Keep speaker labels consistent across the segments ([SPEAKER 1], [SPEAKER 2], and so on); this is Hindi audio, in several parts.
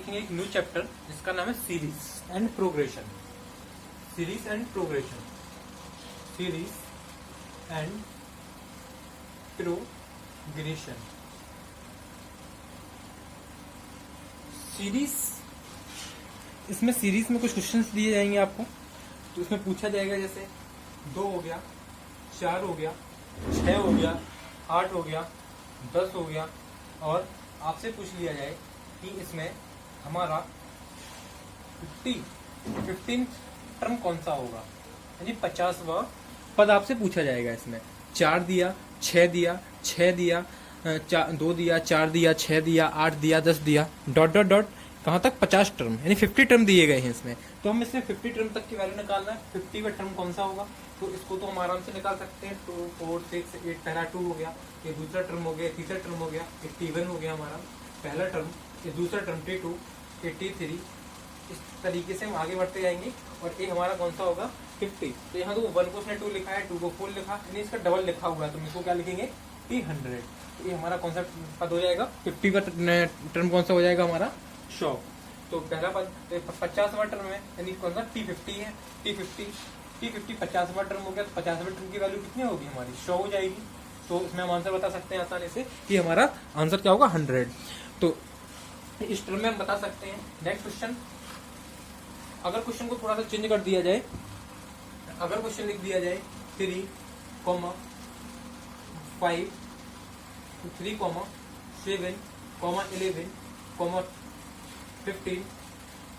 [SPEAKER 1] देखेंगे एक न्यू चैप्टर जिसका नाम है series and progression. Series and progression, series and progression. Series, इसमें सीरीज में कुछ क्वेश्चंस दिए जाएंगे आपको, तो इसमें पूछा जाएगा जैसे 2 हो गया, 4 हो गया, 6 हो गया, 8 हो गया, 10 हो गया, और आपसे पूछ लिया जाए कि इसमें हमारा 15 टर्म कौन सा होगा, यानी 50वां पद आपसे पूछा जाएगा। इसमें 4 दिया, 6 दिया, 6 दिया, 2 दिया, 4 दिया, 6 दिया, 8 दिया, 10 दिया, डॉट डॉट डॉट कहाँ तक 50 टर्म, यानी 50 टर्म दिए गए हैं इसमें। तो हम इसमें 50 टर्म तक की वैल्यू निकालना है, 50 का टर्म कौन सा होगा, तो इसको तो हम आराम से निकाल सकते हैं। 2, 4, 6, 8, पहला 2 हो गया, ये दूसरा टर्म हो गया, तीसरा टर्म हो गया, 81 हो गया हमारा पहला टर्म, ये दूसरा टर्म 82, 83। इस तरीके से हम आगे बढ़ते जाएंगे और ये हमारा कौन सा होगा 50। तो यहाँ तो 1 को उसने 2 लिखा है, 2 को 4 लिखा, यानी इसका डबल लिखा हुआ है, तो हम इसको क्या लिखेंगे T100। तो ये हमारा कौन सा पद हो जाएगा, 50 का टर्म कौन सा हो जाएगा हमारा 100। तो पहला पद 50वां टर्म है, यानी कौन सा T50 है, T50 50वां टर्म हो गया, तो 50वें टर्म की वैल्यू कितनी होगी हमारी 100 हो जाएगी। तो इसमें हम आंसर बता सकते हैं आसानी से कि हमारा आंसर क्या होगा 100। तो इस टर्म में हम बता सकते हैं। नेक्स्ट क्वेश्चन, अगर क्वेश्चन को थोड़ा सा चेंज कर दिया जाए, अगर क्वेश्चन लिख दिया जाए 3, 5, 3, 7, 11,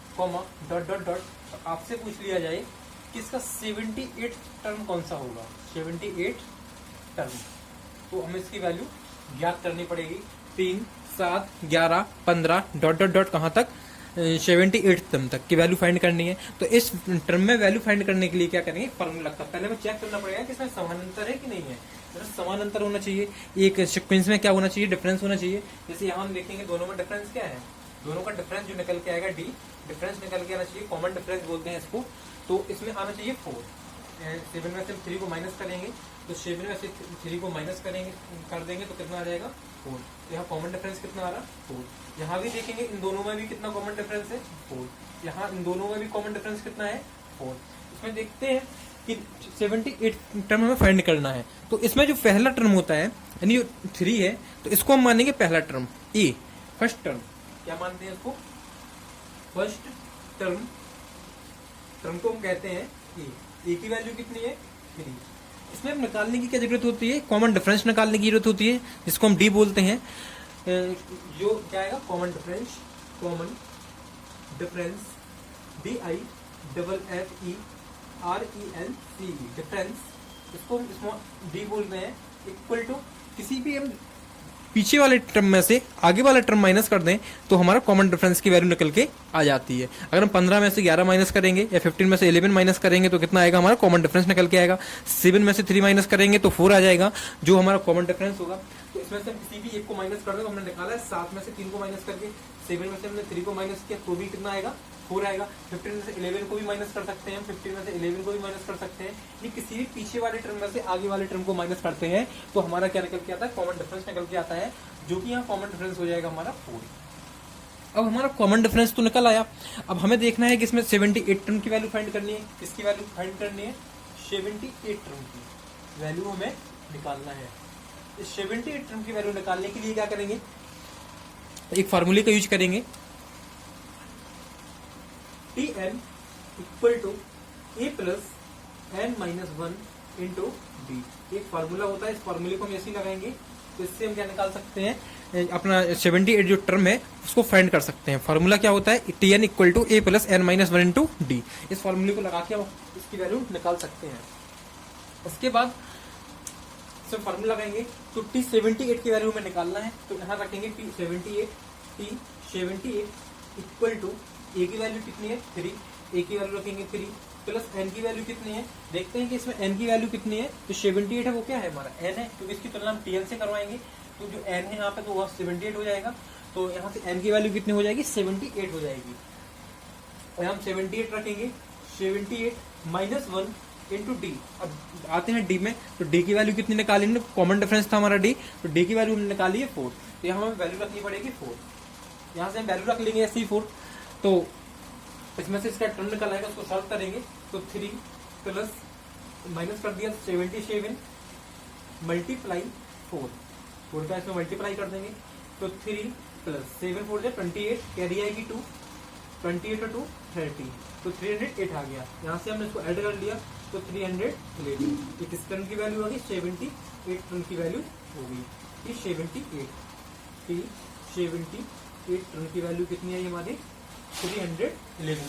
[SPEAKER 1] 15, डॉट डॉट डॉट, आपसे पूछ लिया जाए कि इसका 78 टर्म कौन सा होगा, 78 टर्म। तो हमें इसकी वैल्यू ज्ञात करनी पड़ेगी। 3, 7, 11, 15 डॉट डॉट डॉट कहाँ तक 78 टर्म तक की वैल्यू फाइंड करनी है। तो इस टर्म में वैल्यू फाइंड करने के लिए क्या करेंगे, फॉर्मूला लगता है। पहले हमें चेक करना पड़ेगा कि इसमें समानांतर है कि नहीं है। मतलब समानांतर होना चाहिए, एक सीक्वेंस में क्या होना चाहिए, डिफरेंस होना चाहिए। जैसे यहाँ हम देखेंगे दोनों में डिफरेंस क्या है, दोनों का डिफरेंस जो निकल के आएगा डी, डिफरेंस निकल के आना चाहिए, कॉमन डिफरेंस बोलते हैं इसको। तो इसमें आना चाहिए 4। 7 में से 3 को माइनस करेंगे, तो 7 में से 3 को माइनस करेंगे, कर देंगे तो कितना आ जाएगा 4। यहाँ कॉमन डिफरेंस कितना आ रहा 4। यहाँ भी देखेंगे इन दोनों में भी कितना कॉमन डिफरेंस है 4। यहाँ इन दोनों में भी कॉमन डिफरेंस कितना है 4। इसमें देखते हैं कि 78 टर्म हमें फाइंड करना है। तो इसमें जो पहला टर्म होता है, यानी जो 3 है, तो इसको हम मानेंगे पहला टर्म ए, फर्स्ट टर्म। क्या मानते हैं इसको, फर्स्ट टर्म। टर्म को हम कहते हैं ए की वैल्यू कितनी है 3। इसमें हम निकालने की क्या जरूरत होती है, कॉमन डिफरेंस निकालने की जरूरत होती है, जिसको हम डी बोलते हैं। जो क्या आएगा common difference, common difference DIFFERENCE, difference, इसको डी बोलते हैं, इक्वल टू किसी भी हम पीछे वाले टर्म में से आगे वाला टर्म माइनस कर दें तो हमारा कॉमन डिफरेंस की वैल्यू निकल के आ जाती है। अगर हम 15 में से 11 माइनस करेंगे या 15 में से 11 माइनस करेंगे तो कितना आएगा, हमारा कॉमन डिफरेंस निकल के आएगा। 7 में से 3 माइनस करेंगे तो 4 आ जाएगा, जो हमारा कॉमन डिफरेंस होगा। तो इसमें से हम किसी भी एक को माइनस कर दें, तो हमने निकाला है 7 में से 3 को माइनस करके, 7 में से हमने 3 को माइनस किया तो भी कितना आएगा 4 आएगा। 15 में से 11 को भी माइनस कर सकते हैं, 15 में से 11 को भी माइनस कर सकते हैं। ये किसी भी पीछे वाले टर्म में से आगे वाले टर्म को माइनस करते हैं तो हमारा क्या निकल के आता है, कॉमन डिफरेंस निकल के आता है, जो कि यहाँ कॉमन डिफरेंस हो जाएगा हमारा 4। अब हमारा कॉमन डिफरेंस तो निकल आया। अब हमें देखना है कि इसमें 78 टर्म की वैल्यू फाइंड करनी है। किसकी वैल्यू फाइंड करनी है, 78 टर्म की वैल्यू हमें निकालना है। इस 78 टर्म की वैल्यू निकालने के लिए क्या करेंगे, एक फार्मूले का यूज करेंगे, Tn equal to a plus n-1 into D. एक फार्मूला होता है, इस फार्मूले को हम ऐसे ही लगाएंगे। तो इससे हम क्या निकाल सकते हैं, अपना 78 जो टर्म है उसको फाइंड कर सकते हैं। फार्मूला क्या होता है, Tn equal to a plus n-1 into D. इस फार्मूले को लगा के हम इसकी वैल्यू निकाल सकते हैं। उसके बाद सब फार्मूला लगाएंगे, तो T78 की वैल्यू हमें निकालना है। तो यहाँ रखेंगे T78 इक्वल टू ए की वैल्यू कितनी है 3, ए की वैल्यू रखेंगे 3 प्लस एन की वैल्यू कितनी है। देखते हैं कि इसमें एन की वैल्यू कितनी है। तो 78 है वो क्या है हमारा एन है, क्योंकि इसकी तुलना हम Tn से करवाएंगे। तो जो एन है यहाँ पे तो वह 78 हो जाएगा। तो यहाँ से एन की वैल्यू कितनी हो जाएगी 78 हो जाएगी। और हम 78 रखेंगे, 78 माइनस 1 इंटू डी। अब आते हैं डी में, तो डी की वैल्यू कितनी निकाली हमने, कॉमन डिफरेंस था हमारा डी, तो डी की वैल्यू हमने निकाली है 4। तो यहाँ हमें वैल्यू रखनी पड़ेगी 4। यहाँ से हम वैल्यू रख लेंगे C4, तो इसमें से इसका टर्म निकल आएगा, उसको सॉल्व करेंगे तो 3 प्लस माइनस कर दिया 77 मल्टीप्लाई 4 का इसमें मल्टीप्लाई कर देंगे तो 3 प्लस 7 4 28, कैरी आएगी 2, 28 और 2 30, तो 308 आ गया। यहाँ से हमने इसको ऐड कर लिया तो 311, ये किस टर्म की वैल्यू होगी, 78 टर्म की वैल्यू होगी। ये 78 टर्म की वैल्यू कितनी आई हमारी, 311,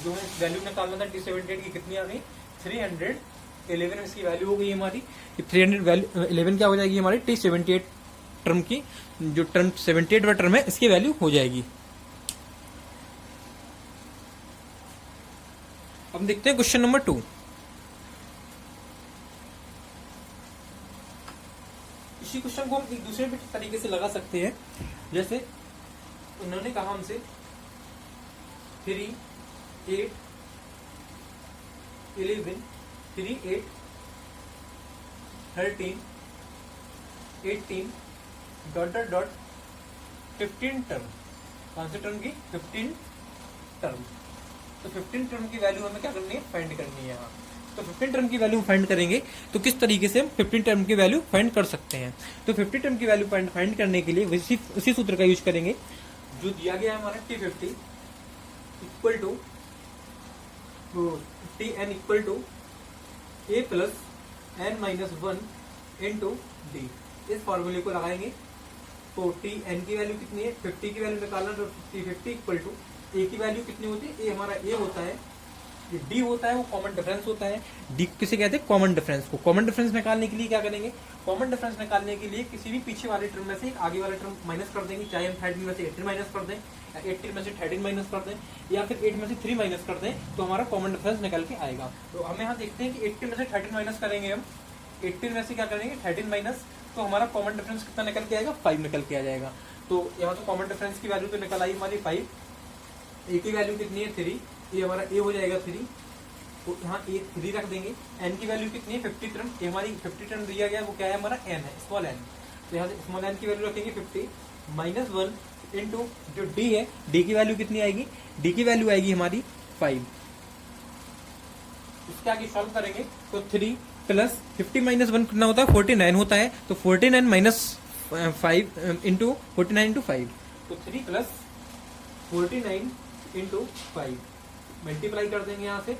[SPEAKER 1] जो हमें वैल्यू निकालना था T78 की कितनी आ गई, 311 इसकी वैल्यू हो गई हमारी। 311 क्या हो जाएगी हमारी, T78 टर्म की, जो टर्म 78 टर्म है इसकी वैल्यू हो जाएगी। अब देखते हैं क्वेश्चन नंबर 2। इसी क्वेश्चन को हम एक दूसरे भी तरीके से लगा सकते हैं, जैसे उन्होंने कहा हमसे 3 8 11 3 8 13 18 डॉट डॉट डॉट 15 टर्म, कौन से टर्म की, 15 टर्म। तो 15 टर्म की वैल्यू हमें क्या करनी है, फाइंड करनी है यहाँ। तो 15 टर्म की वैल्यू फाइंड करेंगे तो किस तरीके से हम 15 टर्म की वैल्यू फाइंड कर सकते हैं। तो 50 टर्म की वैल्यू फाइंड करने के लिए उसी सूत्र का यूज करेंगे जो दिया गया है हमारा, T50 equal to Tn equal to A plus n minus 1 into D. इस फॉर्मूले को लगाएंगे तो Tn की वैल्यू कितनी है, 50 की वैल्यू निकालना, तो T50 इक्वल टू A की वैल्यू कितनी होती है, A हमारा A होता है, डी होता है वो कॉमन डिफरेंस होता है। डी किसे कहते हैं, कॉमन डिफरेंस को। कॉमन डिफरेंस निकालने के लिए क्या करेंगे, कॉमन डिफरेंस निकालने के लिए किसी भी पीछे वाले टर्म में से एक आगे वाला टर्म माइनस कर देंगे, चाहे हम 13 में से 18 माइनस कर दें, या 18 में से 13 माइनस कर दें, या फिर 8 में से 3 माइनस कर दें, तो हमारा कॉमन डिफरेंस निकल के आएगा। तो हमें यहाँ देखते हैं कि 18 में से 13 माइनस करेंगे हम, 18 में से क्या करेंगे 13 माइनस, तो हमारा कॉमन डिफरेंस कितना निकल के आएगा, 5 निकल के आ जाएगा। तो यहाँ तो कॉमन डिफरेंस की वैल्यू तो निकल आई हमारी 5, ए की वैल्यू कितनी है 3, ये हमारा ए हो जाएगा 3, तो यहाँ ए 3 रख देंगे। एन की वैल्यू कितनी है 50 टर्म, ये हमारी 50 टर्म दिया गया है, वो क्या है हमारा एन है, स्मॉल एन। तो यहाँ से स्मॉल एन की वैल्यू रखेंगे 50 माइनस 1 इंटू जो डी है, डी की वैल्यू कितनी आएगी, डी की वैल्यू आएगी हमारी 5। इसके आगे सॉल्व करेंगे तो 3 प्लस 50 माइनस 1 कितना होता है 49 होता है, तो 49 माइनस 5 इंटू 49 इंटू 5, तो 3 प्लस 49 इंटू 5 मल्टीप्लाई कर देंगे यहाँ से,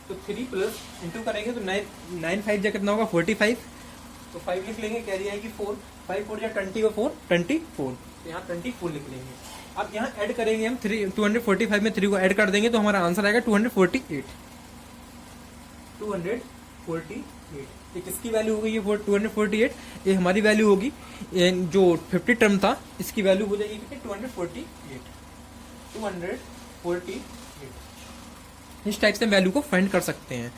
[SPEAKER 1] तो 3 प्लस इंटू करेंगे तो 9 5 जा कितना होगा 45, तो 5 लिख लेंगे, कैरी आएगी 4, 5 4 या 20 और 4 24, तो यहाँ 24 लिख लेंगे। अब यहाँ ऐड करेंगे हम 245 में 3 को ऐड कर देंगे तो हमारा आंसर आएगा 248। ये किसकी वैल्यू हो गई है 248, ये हमारी वैल्यू होगी, जो 50 टर्म था इसकी वैल्यू हो जाएगी कितनी 248। इस टाइप से वैल्यू को फाइंड कर सकते हैं।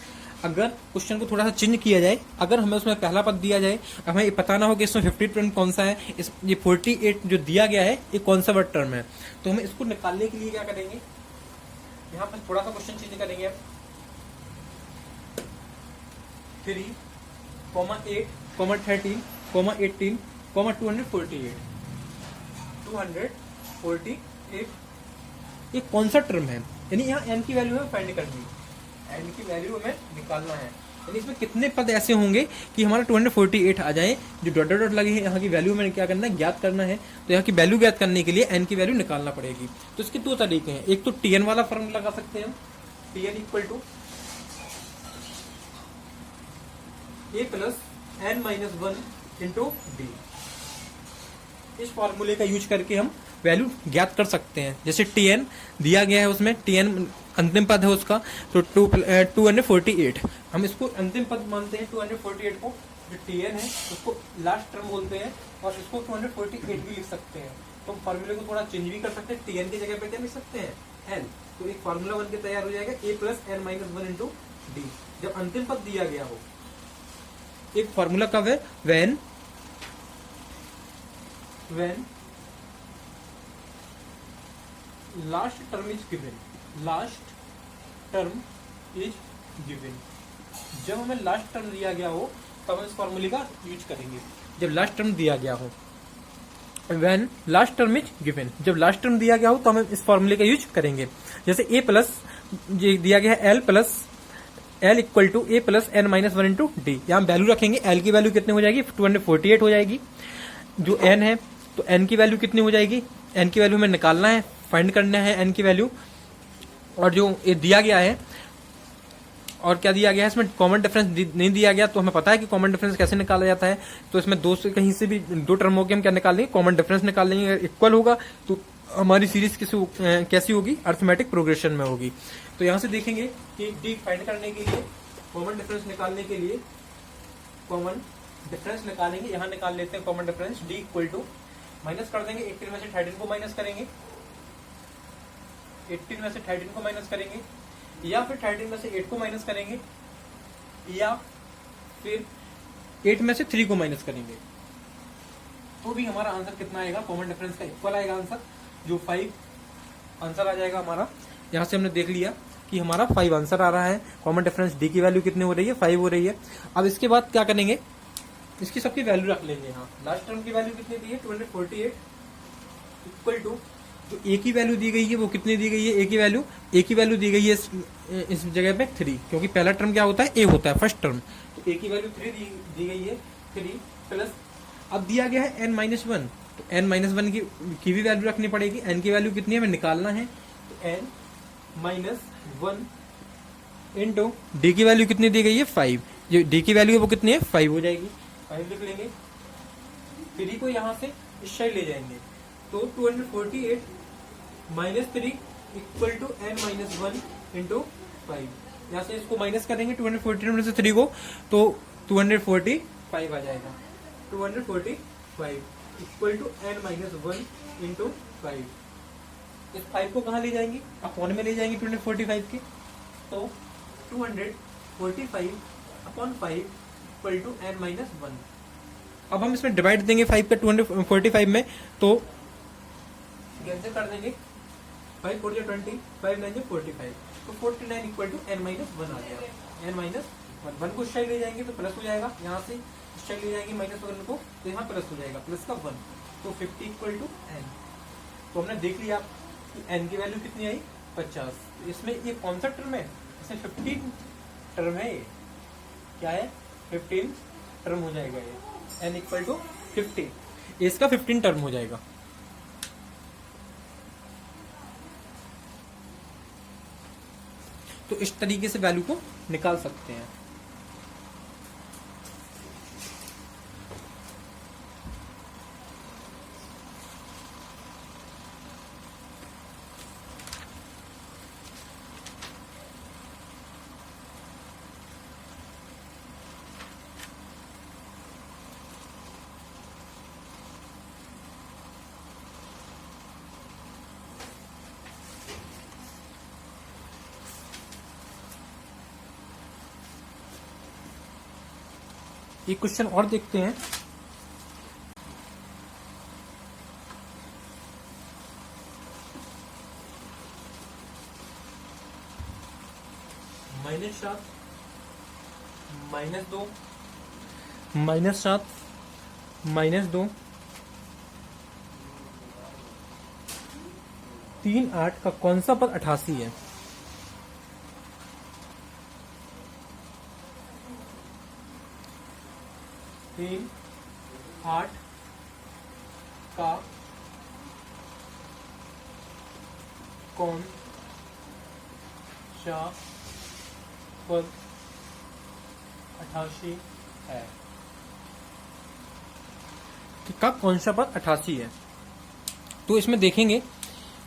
[SPEAKER 1] अगर क्वेश्चन को थोड़ा सा चेंज किया जाए, अगर हमें उसमें पहला पद दिया जाए, हमें ये पता ना हो कि इसमें 50 टर्म कौन सा है, ये 48 जो दिया गया है ये कौन सा वर्ड टर्म है, तो हमें इसको निकालने के लिए क्या करेंगे, यहाँ पर थोड़ा सा क्वेश्चन चेंज करेंगे अब 3, 8, 13, 18, 248 ये कौन सा टर्म है, यानी यहाँ n की वैल्यू हमें फाइंड करनी है, n की वैल्यू हमें निकालना है, यानी इसमें कितने पद ऐसे होंगे कि हमारा 248 आ जाए, जो डॉट डॉट लगे हैं यहाँ की वैल्यू हमें क्या करना है, ज्ञात करना है। तो यहाँ की वैल्यू ज्ञात करने के लिए n की वैल्यू निकालना पड़ेगी। तो इसके दो तरीके हैं, एक तो Tn वाला फॉर्मूला लगा सकते हैं हम, Tn equal to a plus n minus 1 into D. इस फॉर्मूले का यूज करके हम वैल्यू ज्ञात कर सकते हैं। जैसे Tn दिया गया है, उसमें Tn अंतिम पद है उसका, तो 248, हम इसको अंतिम पद मानते हैं 248 को, जो Tn है उसको लास्ट टर्म बोलते हैं, और इसको 248 भी लिख सकते हैं। तो हम फॉर्मूले को थोड़ा चेंज भी कर सकते हैं, Tn की जगह पे क्या लिख सकते हैं n, तो एक फॉर्मूला बन के तैयार हो जाएगा a plus n minus 1 into D, जब अंतिम पद दिया गया हो। एक फॉर्मूला कब है, when last term is given, last term is given, जब हमें लास्ट टर्म दिया गया हो तब हम इस फॉर्मूले का यूज करेंगे, जब लास्ट टर्म दिया गया हो। When last term is given, जब लास्ट टर्म दिया गया हो तो हम इस फॉर्मूले का यूज करेंगे। जैसे ए प्लस ये दिया गया है L plus L equal to A plus N minus one into D, यहाँ वैल्यू रखेंगे। एल की वैल्यू कितनी हो जाएगी 248 हो जाएगी। जो एन है तो एन की वैल्यू कितनी हो जाएगी, एन की वैल्यू हमें निकालना है, फाइंड करना है एन की वैल्यू। और जो ये दिया गया है और क्या दिया गया है, इसमें कॉमन डिफरेंस नहीं दिया गया, तो हमें पता है कि कॉमन डिफरेंस कैसे निकाला जाता है। तो इसमें दो से कहीं से भी दो टर्मों के हम क्या निकाल लेंगे, कॉमन डिफरेंस निकाल लेंगे। अगर इक्वल होगा तो हमारी सीरीज कैसी होगी, अर्थमेटिक प्रोग्रेशन में होगी। तो यहां से देखेंगे कि डी फाइंड करने के लिए, कॉमन डिफरेंस निकालने के लिए कॉमन डिफरेंस निकालेंगे। यहां निकाल लेते हैं common difference, D equal to minus कर देंगे 18 में से 13 को माइनस करेंगे, 18 में से 13 को माइनस करेंगे, या फिर 13 में से 8 को माइनस करेंगे, या फिर 8 में से 3 को माइनस करेंगे। तो भी हमारा आंसर कितना आएगा, कॉमन डिफरेंस का इक्वल आएगा आंसर, जो 5 आंसर आ जाएगा हमारा। यहां से हमने देख लिया कि हमारा 5 आंसर आ रहा है। कॉमन डिफरेंस डी की वैल्यू कितनी हो रही है, 5 हो रही है। अब इसके बाद क्या करेंगे, इसकी सबकी वैल्यू रख लेंगे। यहाँ लास्ट टर्म की वैल्यू कितनी दी है 248 इक्वल टू जो ए की वैल्यू दी गई है वो कितनी दी गई है, ए की वैल्यू दी गई है इस जगह पे 3, क्योंकि पहला टर्म क्या होता है, ए होता है फर्स्ट टर्म। तो ए की वैल्यू 3 दी गई है, 3 प्लस अब दिया गया है n माइनस वन, तो n माइनस वन की भी वैल्यू रखनी पड़ेगी। n की वैल्यू कितनी है हमें निकालना है, तो n minus one into d की वैल्यू कितनी दी गई है 5, जो डी की वैल्यू है वो कितनी है 5 हो जाएगी, 5 लिख लेंगे। 3 को यहाँ से इस साइड ले जाएंगे, तो 248 minus 3 equal to n minus one into 5। यहाँ से इसको माइनस करेंगे 248 में से 3 को, तो 245 आ जाएगा। 245 equal to n minus one into 5। इस 5 को कहाँ ले जाएंगे, अपॉन में ले जाएंगे 245 के, तो 245 upon 5 equal to n minus one. अब हम इसमें डिवाइड देंगे 5 का 245 में, तो कैंसिल कर देंगे, 5 4 20, 5 9 45, तो 49 equal to n minus one आ गया। n माइनस वन को साइड ले जाएंगे तो प्लस हो जाएगा, यहाँ से साइड ले जाएंगे माइनस वन को, तो यहाँ प्लस हो जाएगा, प्लस का 1, तो 50 इक्वल टू n। तो हमने देख लिया कि n की वैल्यू कितनी आई 50। इसमें ये कौन सा टर्म है, इसमें 15 टर्म है, ये क्या है 15 टर्म हो जाएगा ये, n इक्वल टू 15, इसका 15 टर्म हो जाएगा। तो इस तरीके से वैल्यू को निकाल सकते हैं। एक क्वेश्चन और देखते हैं। -7 -2 -7 -2 3 8 का कौन सा पद 88 है। तीन 8 का कौन सा पद 88 है, का कौन सा पद 88 है। तो इसमें देखेंगे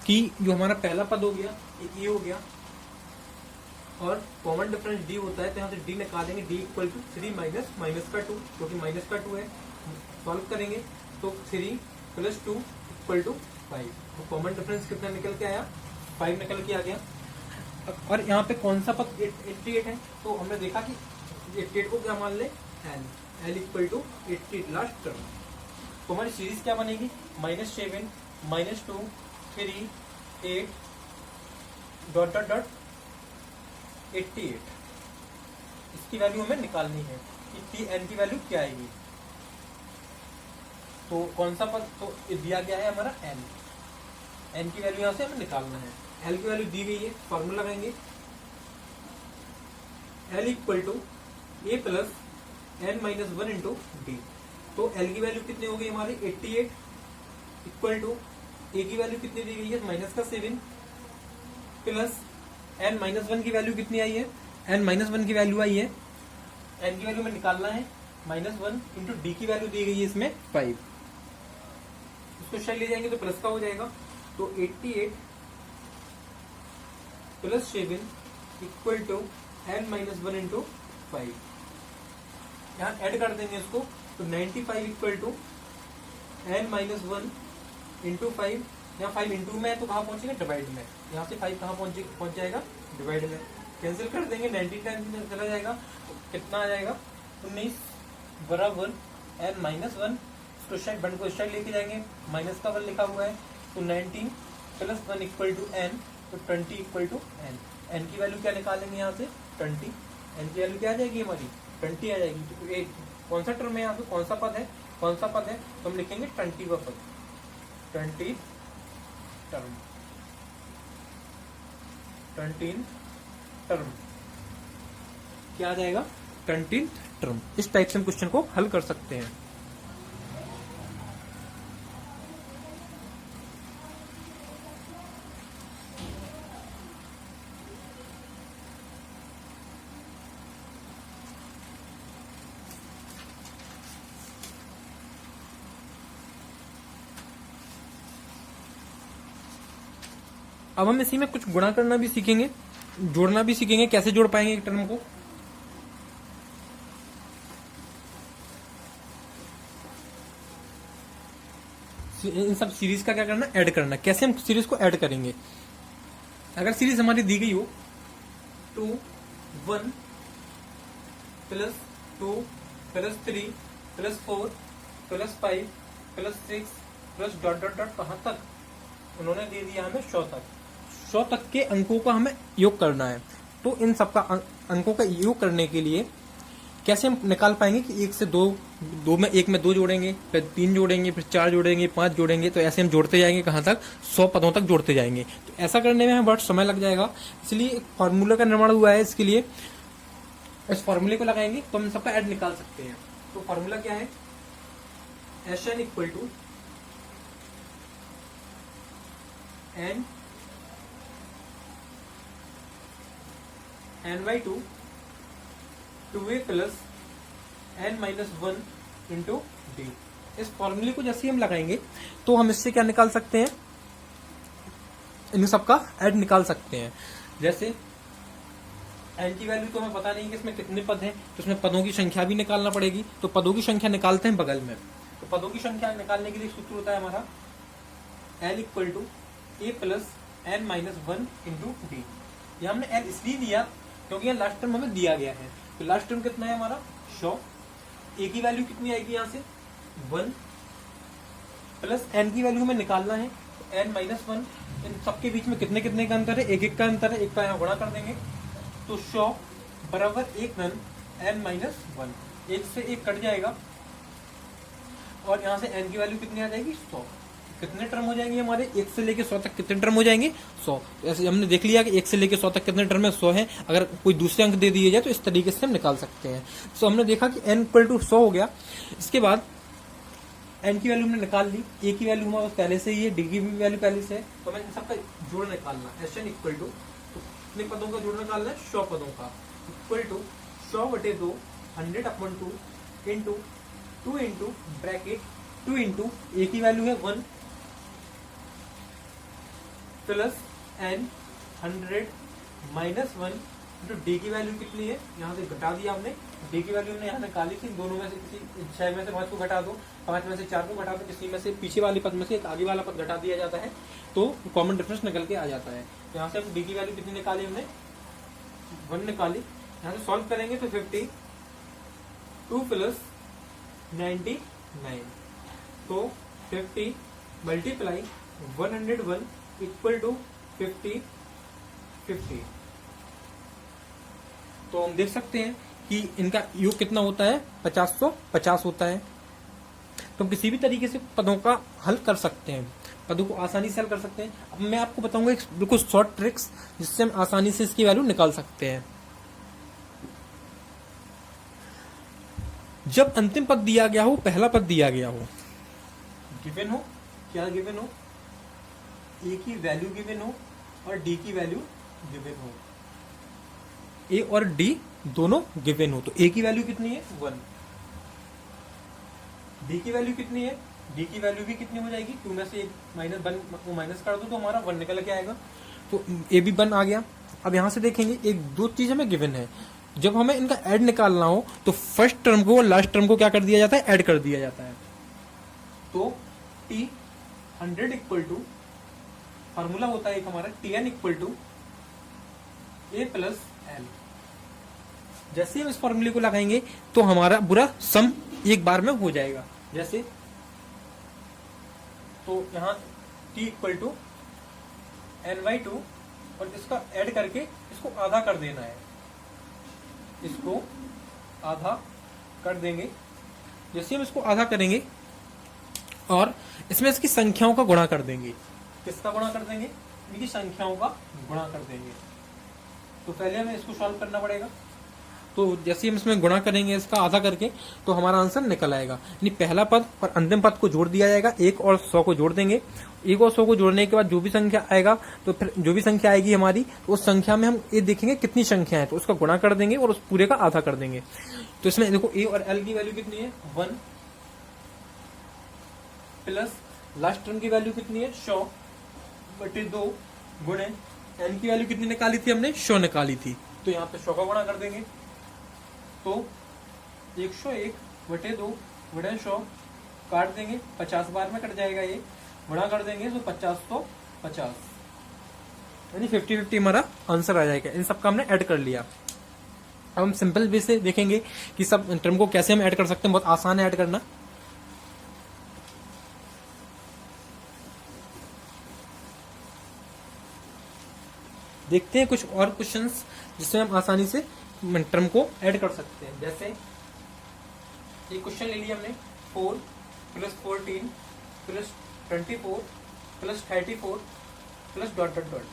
[SPEAKER 1] कि जो हमारा पहला पद हो गया ये हो गया, और कॉमन डिफरेंस डी होता है, तो यहाँ से डी निकालेंगे, डी इक्वल टू 3 माइनस का 2, क्योंकि माइनस का 2 है, सॉल्व करेंगे तो 3 प्लस 2 इक्वल टू 5। तो कॉमन डिफरेंस कितना निकल के आया 5 निकल के आ गया। और यहाँ पे कौन सा पद 88 है, तो हमने देखा कि 88 को क्या मान ले l equal to 88 last term. तो हमारी सीरीज क्या बनेगी -7 -2 3 8 डॉट डॉट डॉट 88। इसकी वैल्यू हमें निकालनी है कि टी एन की वैल्यू क्या आएगी। तो कौन सा पद, तो दिया गया है हमारा एन, एन की वैल्यू यहाँ से हमें निकालना है। एल की वैल्यू दी गई है, फॉर्मूला लगाएंगे l equal to A plus N minus one into d. तो एल की वैल्यू कितनी हो गई हमारी 88 इक्वल टू ए की वैल्यू कितनी दी गई है माइनस का 7 प्लस एन माइनस वन की वैल्यू कितनी आई है, एन माइनस वन की वैल्यू आई है, एन की वैल्यू में निकालना है माइनस वन इंटू डी की वैल्यू दी गई है इसमें 5। इसको शायद ले जाएंगे तो प्लस का हो जाएगा। तो 88 plus 7 equal to n minus one into 5। यहाँ एड कर देंगे इसको, तो 95 equal to n minus one into 5। यहाँ 5 इंटू में है तो कहाँ पहुंचेगा, डिवाइड में। यहाँ से 5 कहाँ पहुंच जाएगा, डिवाइड में। कैंसिल कर देंगे, 19 टाइम चला जाएगा तो कितना आ जाएगा 19 बराबर एन माइनस वन। इसको साइड वन को इस साइड लेके जाएंगे, माइनस का वन लिखा हुआ है तो 19 plus one equal to n, तो 20 इक्वल टू एन। एन की वैल्यू क्या निकालेंगे यहाँ से 20, एन की वैल्यू क्या आ जाएगी हमारी 20 आ जाएगी। तो एक कौन सा टर्म है यहाँ पे, कौन सा पद है, कौन सा पद है, तो हम लिखेंगे 20वां पद, 20 टर्म, 20 टर्म क्या आ जाएगा 20 टर्म। इस टाइप से हम क्वेश्चन को हल कर सकते हैं। अब हम इसी में कुछ गुणा करना भी सीखेंगे, जोड़ना भी सीखेंगे, कैसे जोड़ पाएंगे एक टर्म को। इन सब सीरीज का क्या करना, ऐड करना। कैसे हम सीरीज को ऐड करेंगे, अगर सीरीज हमारी दी गई हो 2 1 plus 2 plus 3 plus 4 plus 5 plus 6 plus dot dot dot, कहां तक उन्होंने दे दिया हमें 100 तक। 100 तक के अंकों का हमें योग करना है। तो इन सबका अंकों का योग करने के लिए कैसे हम निकाल पाएंगे कि 1 से 2, 2 में 1 में 2 जोड़ेंगे, फिर 3 जोड़ेंगे, फिर 4 जोड़ेंगे, 5 जोड़ेंगे, तो ऐसे हम जोड़ते जाएंगे कहां तक 100 पदों तक जोड़ते जाएंगे। तो ऐसा करने में हमें बहुत समय लग जाएगा, इसलिए एक फॉर्मूला का निर्माण हुआ है इसके लिए। इस फॉर्मूले को लगाएंगे तो हम सबका ऐड निकाल सकते हैं। तो फॉर्मूला क्या है, s n equal to n n by two 2a plus N minus one into D. इस फॉर्मूले को जैसे ही हम लगाएंगे तो हम इससे क्या निकाल सकते हैं, इन सबका ऐड निकाल सकते हैं। जैसे एन की वैल्यू तो हमें पता नहीं कि इसमें कितने पद हैं, तो इसमें पदों की संख्या भी निकालना पड़ेगी। तो पदों की संख्या निकालते हैं बगल में। तो पदों की संख्या निकालने के लिए सूत्र होता है हमारा l equal to A plus N minus one into d. ये हमने एल इसलिए दिया क्योंकि यहाँ लास्ट टर्म हमें दिया गया है। तो लास्ट टर्म कितना है हमारा 100। ए की वैल्यू कितनी आएगी यहाँ से 1 प्लस एन की वैल्यू हमें निकालना है तो एन माइनस वन। इन सबके बीच में कितने कितने का अंतर है, एक एक का अंतर है, एक का यहाँ गुणा कर देंगे तो 100 बराबर 1 धन एन माइनस वन। 1 से 1 कट जाएगा और यहाँ से एन की वैल्यू कितनी आ जाएगी 100। कितने टर्म हो जाएंगे हमारे 1 से लेके 100 तक, कितने टर्म हो जाएंगे 100। ऐसे हमने देख लिया कि 1 से लेके 100 तक कितने टर्म है 100 है। अगर कोई दूसरे अंक दे दिए जाए तो इस तरीके से हम निकाल सकते हैं। तो हमने देखा कि n इक्वल टू 100 हो गया। इसके बाद n की वैल्यू हमने निकाल ली, a की वैल्यू हमारे पहले से ही है, d की भी वैल्यू पहले से है। तो हमें इन सबका जोड़ निकालना है। एन इक्वल टू कितने पदों का जोड़ निकालना है 100 पदों का, equal to 100/2 100/2 into 2 into bracket 2 into a की वैल्यू है 1 plus n 100 minus 1 into d की वैल्यू कितनी है, यहाँ से घटा दिया हमने। डी की वैल्यू हमने यहाँ निकाली थी, दोनों में से किसी 6 में से 5 को घटा दो, 5 में से 4 को घटा दो, किसी में से पीछे वाले पद में से एक आगे वाला पद घटा दिया जाता है तो कॉमन डिफरेंस निकल के आ जाता है। यहाँ से हम डी की वैल्यू कितनी निकाली हमने 1 निकाली। यहाँ से सॉल्व करेंगे तो 52 प्लस 99 तो 50 मल्टीप्लाई 101 इक्वल टू 50 50। तो हम देख सकते हैं कि इनका योग कितना होता है 50 होता है। तो हम किसी भी तरीके से पदों का हल कर सकते हैं, पदों को आसानी से हल कर सकते हैं। अब मैं आपको बताऊंगा एक बिल्कुल शॉर्ट ट्रिक्स जिससे हम आसानी से इसकी वैल्यू निकाल सकते हैं। जब अंतिम पद दिया गया हो, पहला पद दिया गया हो, गिवन हो, क्या गिवन हो, ए की वैल्यू गिवन हो और डी की वैल्यू गिवन हो, ए और डी दोनों गिवन हो, तो ए की वैल्यू कितनी है 1, डी की वैल्यू कितनी है, डी की वैल्यू भी कितनी हो जाएगी, 2 में से एक माइनस कर दो तो हमारा 1 निकल के आएगा, तो ए भी 1 आ गया। अब यहां से देखेंगे एक दो चीज हमें गिवन है, जब हमें इनका ऐड निकालना हो तो फर्स्ट टर्म को लास्ट टर्म को क्या कर दिया जाता है, ऐड कर दिया जाता है। तो टी 100 इक्वल टू फॉर्मूला होता है एक हमारा Tn equal to A plus l. जैसे हम इस फॉर्मूले को लगाएंगे तो हमारा पूरा सम एक बार में हो जाएगा। जैसे तो यहां T इक्वल टू n/2 और इसका ऐड करके इसको आधा कर देना है, इसको आधा कर देंगे। जैसे हम इसको आधा करेंगे और इसमें इसकी संख्याओं का गुणा कर देंगे, किसका गुणा कर देंगे, इनकी संख्याओं का गुणा कर देंगे। तो पहले हमें इसको सॉल्व करना पड़ेगा, तो जैसे हम इसमें गुणा करेंगे इसका आधा करके तो हमारा आंसर निकल आएगा। यानी पहला पद और अंतिम पद को जोड़ दिया जाएगा, 1 और 100 को जोड़ देंगे, 1 और 100 को जोड़ने के बाद जो भी संख्या आएगा तो फिर जो भी संख्या आएगी हमारी तो उस संख्या में हम ये देखेंगे कितनी संख्या है तो उसका गुणा कर देंगे और उस पूरे का आधा कर देंगे। तो इसमें देखो ए और एल की वैल्यू कितनी है 1 प्लस लास्ट टर्म की वैल्यू कितनी है 100/2 गुणे एन की वैल्यू कितनी निकाली थी हमने 100 निकाली थी, तो यहाँ पे 100 का गुणा कर देंगे तो 101/2 गुणे 100 काट देंगे 50 बार में कट जाएगा, ये गुणा कर देंगे तो 50 तो 50 यानी 50-50 हमारा आंसर आ जाएगा। इन सबका हमने ऐड कर लिया। अब हम सिंपल वे से देखेंगे कि सब टर्म को कैसे हम ऐड कर सकते हैं, बहुत आसान है ऐड करना। देखते हैं कुछ और क्वेश्चंस जिसमें हम आसानी से टर्म को ऐड कर सकते हैं। जैसे ये क्वेश्चन ले लिया हमने 4 + 14 + 24 + 34 + डॉट डॉट डॉट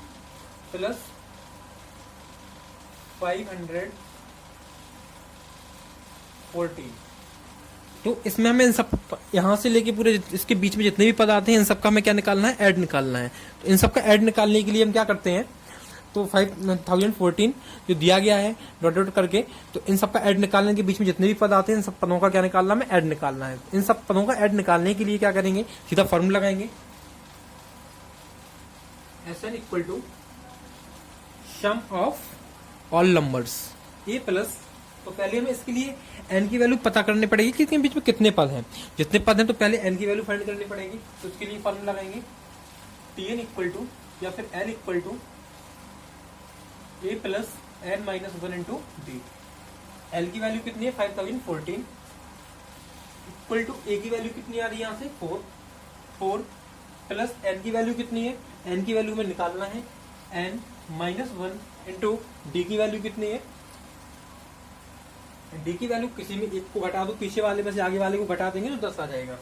[SPEAKER 1] प्लस 514। तो इसमें हमें इन सब यहां से लेके पूरे इसके बीच में जितने भी पद आते हैं इन सबका हमें क्या निकालना है, ऐड निकालना है। तो इन सबका ऐड निकालने के लिए हम क्या करते हैं, तो 5014 जो दिया गया है डॉट डॉट करके, तो इन सब का ऐड निकालने के बीच में जितने भी पद आते हैं इन सब पदों का क्या निकालना है, ऐड निकालना है। इन सब पदों का ऐड निकालने के लिए क्या करेंगे, सीधा फॉर्मूला लगाएंगे Sn equal to sum of all numbers a plus, तो पहले हमें इसके लिए n की वैल्यू पता करनी पड़ेगी कि इसके बीच में कितने पद हैं। जितने पद हैं तो पहले n की वैल्यू फाइंड करनी पड़ेगी, तो उसके लिए फॉर्मूला लगाएंगे Tn इक्वल टू या फिर L equal to a plus n-1 into d. L की वैल्यू कितनी है 5014 इक्वल टू ए की वैल्यू कितनी आ रही है यहाँ से 4 प्लस एन की वैल्यू कितनी है, एन की वैल्यू में निकालना है n-1 इंटू डी की वैल्यू कितनी है, डी की वैल्यू किसी में एक को घटा दो, पीछे वाले में से आगे वाले को घटा देंगे तो 10 आ जाएगा।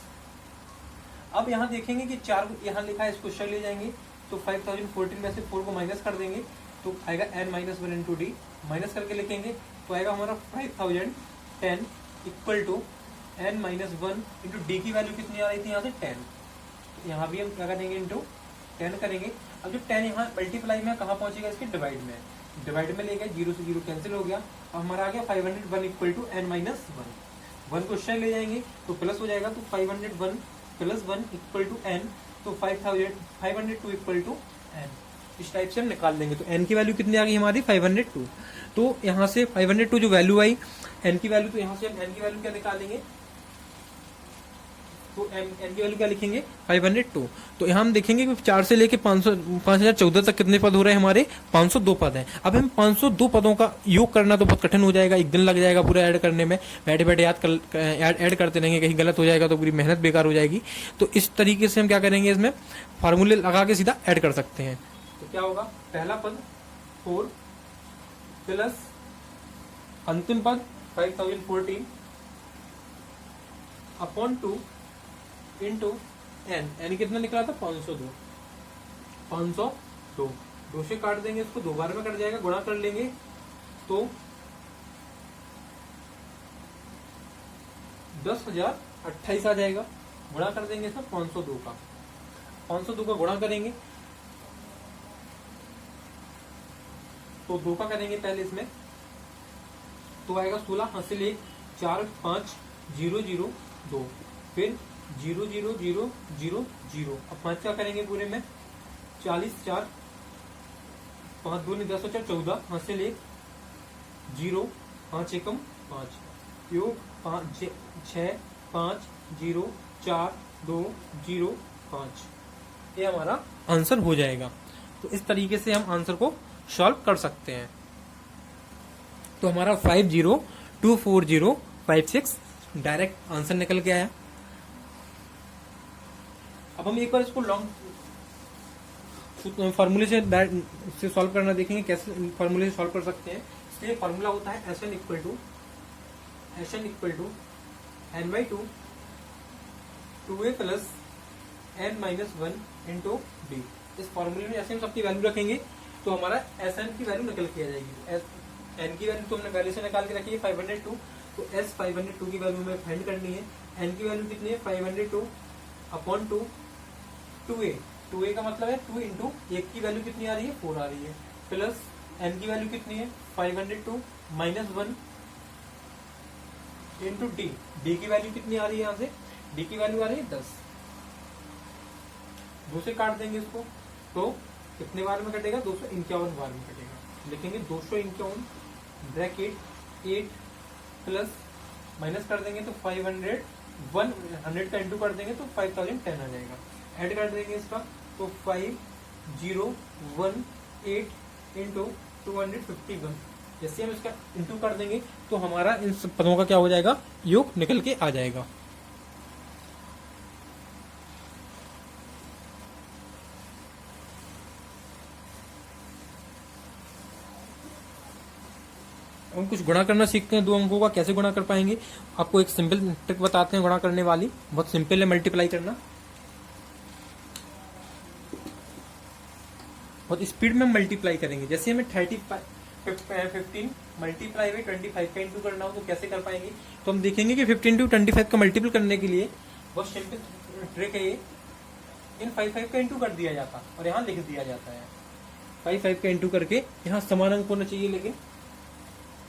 [SPEAKER 1] अब यहाँ देखेंगे कि 4 यहाँ लिखा है, इसको ले जाएंगे तो 5014 में से 4 को माइनस कर देंगे तो आएगा n-1 इंटू डी, माइनस करके लिखेंगे तो आएगा हमारा 5010 equal to n-1 into d की वैल्यू कितनी आ रही थी यहाँ से 10, तो यहाँ भी हम क्या करेंगे इंटू 10 करेंगे। अब जो 10 यहाँ मल्टीप्लाई में कहाँ पहुंचेगा, इसके डिवाइड में, डिवाइड में ले गए 0 से 0 कैंसिल हो गया। अब हमारा आ गया 501 इक्वल टू n-1 1 क्वेश्चन ले जाएंगे तो प्लस हो जाएगा, तो 501 प्लस 1 इक्वल टू n, तो 502 इक्वल टू n। इस टाइप से हम निकाल लेंगे। तो n की वैल्यू कितनी आ गई हमारी 502, तो यहाँ से 502 जो वैल्यू आई n की वैल्यू, तो यहाँ से हम n की वैल्यू क्या निकालेंगे, तो n की वैल्यू क्या लिखेंगे 502। तो यहाँ हम देखेंगे कि 4 से लेके 5014 तक कितने पद हो रहे हैं हमारे, 502 पद हैं। अब हम 502 पदों का योग करना तो बहुत कठिन हो जाएगा, एक दिन लग जाएगा पूरा ऐड करने में, बैठे बैठे ऐड करते रहेंगे, कहीं गलत हो जाएगा तो पूरी मेहनत बेकार हो जाएगी। तो इस तरीके से हम क्या करेंगे, इसमें फार्मूले लगा के सीधा ऐड कर सकते हैं। तो क्या होगा, पहला पद 4 प्लस अंतिम पद 5014 अपॉन 2 इंटू एन, एन कितना निकला था 502, 502 दो से काट देंगे इसको, दो बार में कट जाएगा, गुणा कर लेंगे तो 10,028 आ जाएगा। गुणा कर देंगे इसमें 502 का, 502 का गुणा करेंगे तो 2 का करेंगे पहले इसमें, तो आएगा 16 हासिल 1 4 5 0 0 2, फिर 0 0 0 0 0, अब 5 का करेंगे पूरे में 40 4 5 2 10 4 14 हासिल 1 0 5 एकम 5, योग 5 6 5 0 4 2 0 5, ये हमारा आंसर हो जाएगा। तो इस तरीके से हम आंसर को सॉल्व कर सकते हैं। तो हमारा 502405 डायरेक्ट आंसर निकल के आया। अब हम एक बार इसको लॉन्ग फॉर्मूले से सॉल्व करना देखेंगे, कैसे फॉर्मूले से सॉल्व कर सकते हैं। इसलिए फॉर्मूला होता है Sn equal to n/2 2a plus n-1 into D. इस फॉर्मूले में ऐसे हम सबकी वैल्यू रखेंगे तो हमारा Sn की वैल्यू निकल के आ जाएगी। n की वैल्यू तो हमने पहले से निकाल के रखी है 502, तो S 502 की वैल्यू हमें फाइंड करनी है। n की वैल्यू कितनी है 502 अपॉन 2 2a, 2a का मतलब है 2 इंटू 1 की वैल्यू कितनी आ रही है 4 आ रही है, प्लस n की वैल्यू कितनी है 502 माइनस 1 इंटू डी, डी की वैल्यू कितनी आ रही है, यहाँ से डी की वैल्यू आ रही है 10। 2 से काट देंगे इसको तो कितने बार में कटेगा 251 बार में कटेगा। लिखेंगे 251 ब्रैकेट 8 प्लस माइनस कर देंगे तो 500 100 का इंटू कर देंगे तो 5010 आ जाएगा। ऐड कर देंगे इसका तो 5018 इंटू 251, जैसे हम इसका इंटू कर देंगे तो हमारा इन सब पदों का क्या हो जाएगा, योग निकल के आ जाएगा। हम कुछ गुणा करना सीखते हैं, 2 अंकों का कैसे गुणा कर पाएंगे। आपको एक सिंपल ट्रिक बताते हैं गुणा करने वाली, बहुत सिंपल है मल्टीप्लाई करना, बहुत स्पीड में मल्टीप्लाई करेंगे। जैसे हमें 15 मल्टीप्लाई में 25 का इंटू करना हो तो कैसे कर पाएंगे, तो हम देखेंगे कि 15 टू 25 का मल्टीपल करने के लिए बहुत सिंपल ट्रिक है ये, इन 5 का इंटू कर दिया जाता और यहाँ लिख दिया जाता है। 5 का इंटू करके यहाँ समान अंक होना चाहिए, लेकिन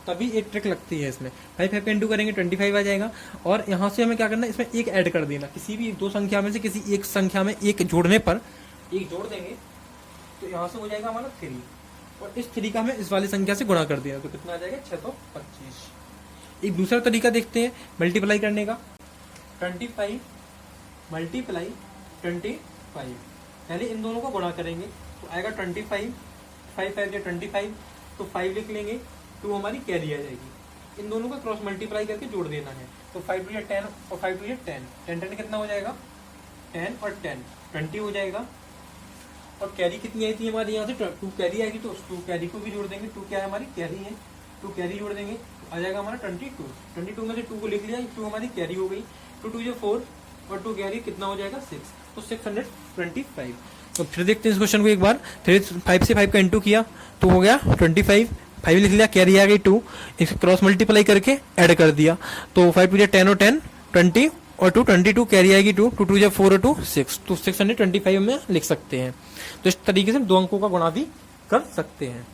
[SPEAKER 1] तभी एक ट्रिक लगती है इसमें। 5 का इंटू करेंगे 25 आ जाएगा, और यहाँ से हमें क्या करना है, इसमें एक ऐड कर देना। किसी भी 2 संख्या में से किसी एक संख्या में एक जोड़ने पर एक जोड़ देंगे तो यहाँ से हो जाएगा हमारा 3, और इस 3 का हमें इस वाली संख्या से गुणा कर देना तो कितना आ जाएगा 625। एक दूसरा तरीका देखते हैं मल्टीप्लाई करने का। 25 मल्टीप्लाई 25, पहले इन दोनों को गुणा करेंगे तो आएगा 25, 5 25 तो 5 लिख लेंगे, 2 हमारी कैरी आ जाएगी। इन दोनों का क्रॉस मल्टीप्लाई करके जोड़ देना है तो 5 2 10 और 5 2 10, 10 कितना हो जाएगा 10 और 10 20 हो जाएगा। और कैरी कितनी आई थी हमारी, यहाँ से 2 कैरी आएगी तो उस 2 कैरी को भी जोड़ देंगे। 2 क्या है हमारी कैरी है, 2 कैरी जोड़ देंगे तो आ जाएगा हमारा 22 में से 2 को लिख लिया, 2 हमारी कैरी हो गई, 2 2 4 और 2 कैरी कितना हो जाएगा 6, तो 625। तो फिर देखते हैं इस क्वेश्चन को एक बार। 5 से 5 का इंटू किया तो हो गया 25, 5 लिख लिया, कैरी आ गई 2, इसे क्रॉस मल्टीप्लाई करके ऐड कर दिया तो 5 2 10 और 10 20 और 2 22, कैरी आएगी 2 2 2 4 और 2 6, तो 625 में लिख सकते हैं। तो इस तरीके से 2 अंकों का गुणा भी कर सकते हैं।